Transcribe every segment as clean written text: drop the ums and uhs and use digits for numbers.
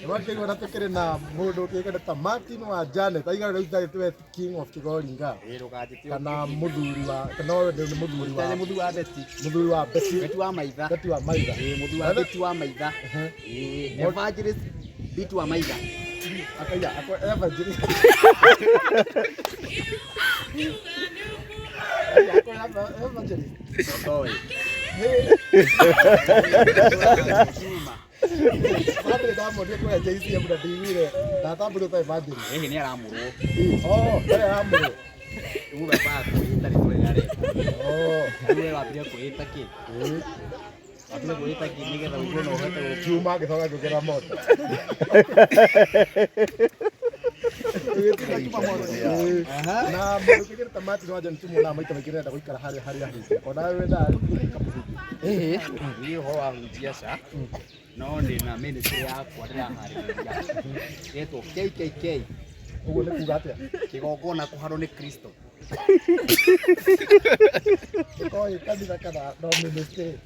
Wakigwa natukire na mundu kigenda ta Martin wa Janet aiga rĩu tagĩtwe king of Kigoringa kana muthuri wa kana ni muthuri wa Betty Betty wa maitha muthuri wa Betty wa maitha evangelist Betty wa maitha akaiya evangelist Oi. Padre damo dia ko jaisi ya buda diwire. Tata buda tai padre. Ni aramurwo. Oh, aramurwo. Uga pa kuita ri tore yare. Oh, ni wapire kuita ki. Wapire kuita ki ni getha ugo no hote kiuma githoga kugera moto. Na mundu kigera tamati no ajan tumu na maita makire nda guikara hari ona wenda ni ho wa njiasa no ni na ministry yakwa ndira harĩria yeto KKK ugo ni kuga atia kigongona kuharwo ni Kristo koi kanitha kana no ministry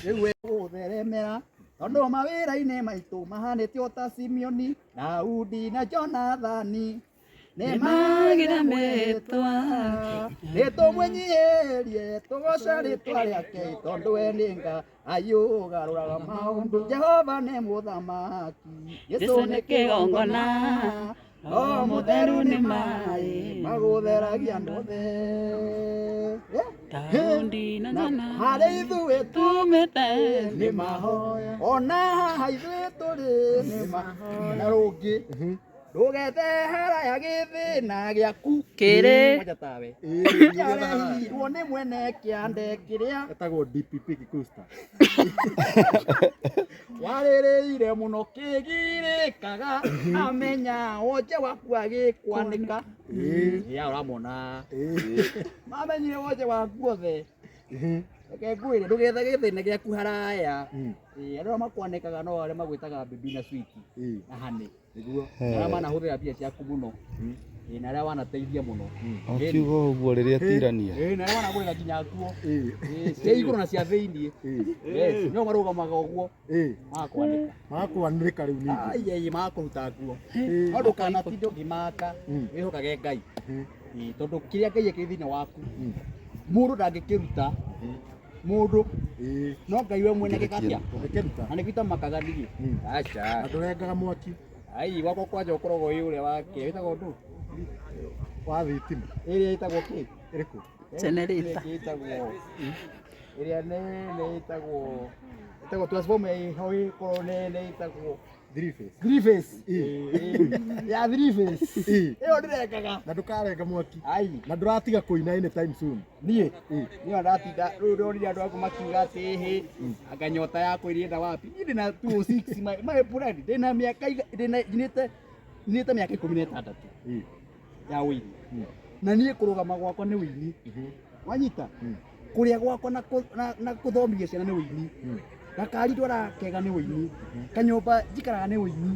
rĩu gũtheremera tondũ mawĩra-inĩ maitũ mahanĩte o ta Simeoni, Daudi na Jonathani nĩ magĩra metwa nĩtũmũnyihĩrie tũgoca rĩtwa rĩake tondũ we nĩ Ngai ũgarũraga maũndũ. Jehova nĩ mũthamaki, Jesũ nĩ kĩgongona, o mũtheru nĩ maĩ magũtheragia andũ othe. Daudi na Jonathani harĩ ithuĩ tumĩte nĩ mahoya, ona haha ithuĩ tũrĩ nĩ mahoya. Na rũngĩ ndũgethe haraya gĩthĩna gĩaku kĩrĩ moja tawe kĩarehirwo nĩ mwene kĩande kĩrĩa etagwo DPP Kikusta warĩrĩire mũno kĩgirĩkaga amenya wonje waku agĩkwanĩka ya ũramona mamenyire wonje waku othe reke ngwĩre ndũgethe gĩthĩna gĩaku haraya andũ makwanĩkaga no arĩa magwĩtaga bibi na switi na hanĩ niguo arĩa manahũthĩra mbia ciaku mũno na arĩa wanateithia mũno ũkiuga ũguo rĩrĩa tirania na arĩa wanagũrĩra nginya nguo cia igũrũ na cia thĩiniĩ no marũgamaga ũguo magakwanĩka rĩu ningĩ ai magakũruta nguo no ndũkanatinde ũkĩmaka wĩhokage Ngai tondũ kĩrĩa Ngai ekĩrĩ thĩinĩ waku mũndũ ndangĩkĩruta mũndũ no Ngai we mwene gĩkatia na nĩ gwĩta makagani acha ndũrengaga mwaki ai wako kwanja ũkoragwo wĩ ũrĩa wake wĩtagwo ndũ wa thitima ĩrĩa ĩtagwo kĩ ĩrĩkũ generator ĩtagwo ĩrĩa nene ĩtagwo transformer ĩho ĩkorwo nene ĩtagwo three face ya three face ĩyo ndĩrengaga na ndũkarenga mwaki ai na ndũratiga kũina anytime soon niĩ ndatinda rĩu ndĩronire andũ aku makiuga atĩ hĩ anga nyota yakwa ĩrĩenda wapi niĩ ndĩna 206 my brand ndĩna mĩaka njinĩte mĩaka 16 ya wĩini na niĩ kũrũgama gwakwa nĩ wĩini wanyita kũrĩa gwakwa na kũthomithia ciana nĩ wĩini gakari ndwarakega nĩ wĩini kanyũmba njikaraga nĩ wĩini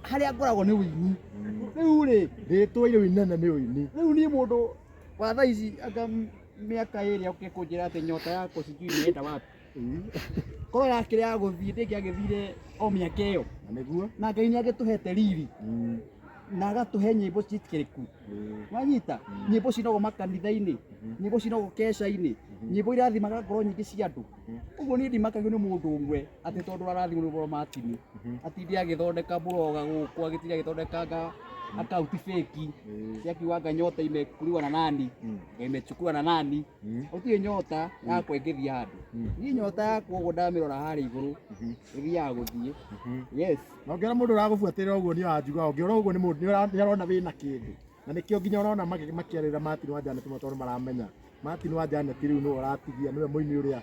harĩa ngoragwo nĩ wĩini rĩu rĩ rĩtwa irĩ inene nĩ wĩini rĩu niĩ mũndũ wa thaa ici anga mĩaka ĩrĩa ũkĩkũnjĩra atĩ nyota yakwa sijui nĩenda wapi korwo yakĩrĩ ya gũthiĩ ndĩngĩagĩthire o mĩaka ĩyo nĩguo na Ngai nĩagĩtũhete riri na agatũhe nyĩmbo citikĩrĩku wanyita nyĩmbo cinogwo makanitha-inĩ nyĩmbo cinogwo keca-inĩ nyĩmbo irathimaga ngoro nyingĩ cia andũ ũguo niĩ ndimakagio nĩ mũndũ ũmwe atĩ tondũ arathimwo nĩ Martin atindi agĩthondeka buroga gũkũ agĩtindi agĩthondekanga akaunti feki yakiuga nyota imekuliwa na nani imechukua na nani utie nyota yakwa ĩngĩthia handũ niĩ nyota yakwa ũguo ndamĩrora harĩa igũrũ ĩthiaga gũthiĩ yes na ũngĩona mũndũ ũragũbuatĩrĩra ũguo nĩ wanjuga ũngĩona ũguo nĩ mũndũ nĩ arona wĩna kĩndũ na nĩkĩo nginya ũrona makĩarĩra Martin wa Janet tondũ maramenya Martin wa Janet rĩu nĩwe ũratigia nĩwe mũini ũrĩa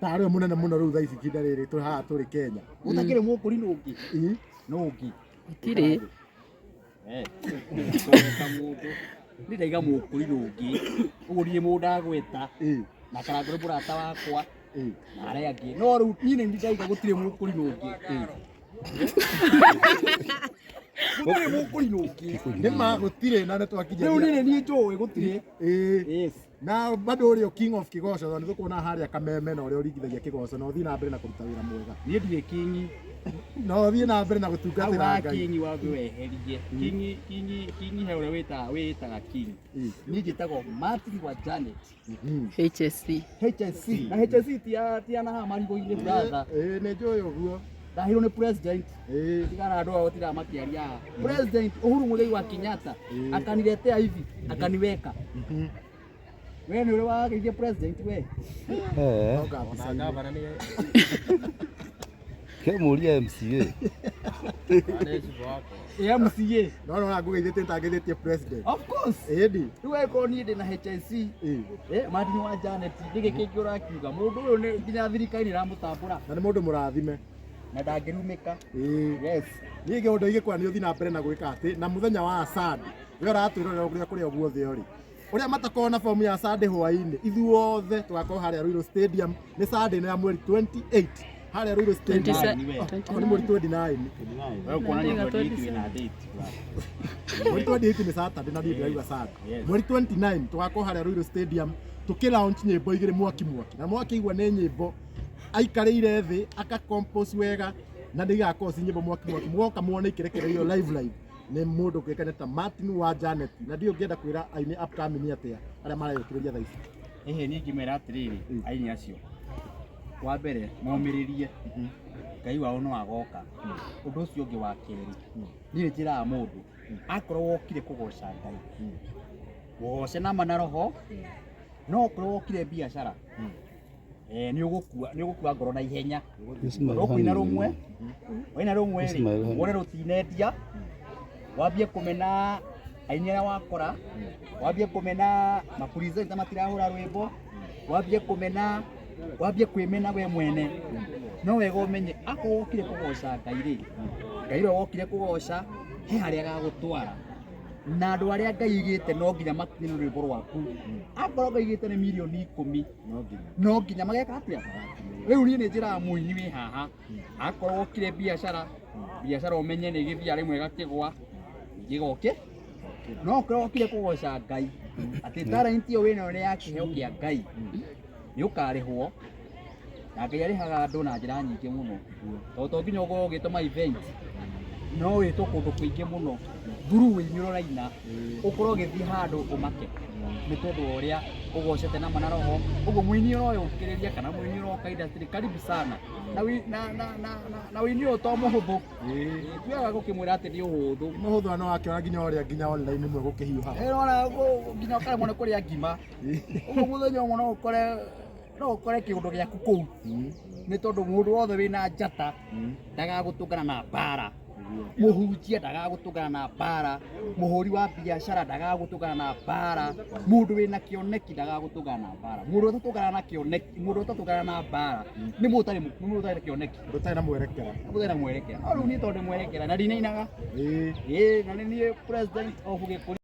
tarĩ mũnene mũno rĩu thaa ici ihinda rĩrĩ tũrĩ haha tũrĩ Kenya ũtakĩrĩ mũkũri nũngĩ nũngĩ itirĩ nĩ ndaiga mũkũri nũngĩ ũguo niĩ mũndũ ndagweta na karangũ nĩ mũrata wakwa na arĩa angĩ no rĩu niĩ nĩ ndaiga gũtirĩ mũkũri nũngĩ gũtirĩ mũkũri nũngĩ nĩ magũtirĩ na nĩtwakinya rĩu niĩ niĩ njũĩ gũtirĩ yes na bado ũrĩ king of Kigoco nĩ tũkuona harĩa kameme na ũrĩa ũringithagia Kigoco na ũthiĩ na mbere na kũruta wĩra mwega niĩ ndirĩ king no thiĩ na mbere na gũtungatĩra Ngai. Kingi wambe weherie. Kingi he ũrĩa wĩtaga King. Niĩ njĩtagwo Martin wa Janet. HSC. HSC. Na HSC ti ana haha marigũ-inĩ brother. Nĩ njũĩ ũguo. Ndahirwo nĩ president. Tigana andũ ao tira makĩaria haha. President Uhuru Muigai wa Kenyatta akaniletea hivi, akaniweka. Wewe nĩ ũrĩ wageithia president we? Kemuria MCA. MCA. No ngũgeithĩtie ntangĩthĩtie president. Of course. Ĩndĩ. Rĩu angĩkorwo niĩ ndĩ na HSC. Martin wa Janet ndĩgĩ kĩngĩ ũrakiuga. Mũndũ ũyũ nĩ nginya thirikari ĩramũtambũra. Na nĩ mũndũ mũrathime. Na ndangĩrumĩka. Yes. Niĩ gĩũndũ igĩkora nĩ ũthi na mbere na gwĩka atĩ na mũthenya wa Sunday. We ũratwĩrorera kũrĩa guothe ũrĩ. Ũrĩa matakorwo na fomu ya Sunday hwaĩ-inĩ. Ithuothe tũgakorwo harĩa Ruiru Stadium nĩ Sunday ya mweri 28. Harĩa Ruiru Stadium. Nĩ mweri 29. Wewe kuonania ndio na date. Mweri 28 nĩ Saturday na ndio ndĩrauga Sunday. Mweri 29 tũgakorwo harĩa Ruiru Stadium tukĩ-launch nyĩmbo igĩrĩ mwaki. Na mwaki igua nĩ nyĩmbo aikarĩire thĩ aka-compose wega na ndigakorwo ci nyĩmbo mwaki mwoka muone ikirekererio live nĩ mũndũ kwĩkane ta Martin wa Janet na ndio ngĩenda kwĩra aini upcoming atĩa arĩa mareyũkĩrĩria thaa ici. Niĩ ngĩmera atĩrĩrĩ aini acio wa mbere momĩrĩrie Ngai wao no agoka. Ũndũ ũcio ũngĩ wa kerĩ niĩ njĩraga mũndũ akorwo wokire kũgoca Ngai woce na mana roho no okorwo wokire biacara nĩ ũgũkua ngoro na ihenya. Ũkũina rũmwe rĩ wone rũtinendia wambie kũmena aini arĩa wakora, wambie kũmena mapresenta matirahũra rwĩmbo, wambie kwĩmena we mwene. No wega ũmenye akorwo wokire kũgoca Ngai rĩ, Ngai rĩo wokire kũgoca he harĩa agagũtwara. Na andũ arĩa Ngai igĩte no nginya makinye rwĩmbo rwaku. Akorwo Ngai igĩte nĩ milioni 10 no nginya mageka atĩa. Rĩu niĩ nĩ njĩraga mũini wĩ haha akorwo wokire biacara ũmenye nĩ gĩthia rĩmwe gakĩgwa gĩgoke. No okorwo wokire kũgoca Ngai atĩ talent ĩyo wĩnayo nĩ ya kĩheo kĩa Ngai nĩ ũkarĩhwo. Na Ngai arĩhaga andũ na njĩra nyingĩ mũno. Tondũ to nginya ũkorwo ũgĩtũma event no wĩtwo kũndũ kũingĩ mũno through wĩini ũraina ũkorwo ũgĩthiĩ handũ ũmake nĩ tondũ ũrĩa ũgocete na mana roho. Ũguo mũini ũroyũkĩrĩria kana mũini ũroka industry karibu sana na wĩini ũyũ to mũhũthũ. Tuaga gũkĩmwĩra atĩ nĩ ũhũthũ. Mũhũthũ no akĩona nginya online imwe gũkĩhiũha. Nona nginya ũkaremwo nĩ kũrĩa ngima. Ũguo mũthenya ũmwe no ũkore kĩũndũ gĩaku kũu nĩ tondũ mũndũ wothe wĩna njata ndagagũtũngana na mbara. Mũhunjia ndagagũtũngana na mbara, mũhũri wa biacara ndagagũtũngana na mbara, mũndũ wĩna kĩoneki ndagagũtũngana na mbara. Mũndũ ũtatũngana na kĩoneki, mũndũ ũtatũngana na mbara nĩ mũndũ ũtarĩ kĩoneki, ũtarĩ na mwerekera. Ũtarĩ na mwerekera. Rĩu niĩ tondũ mwerekera na ndinainaga. Na nĩ niĩ president of Gĩkũyũ.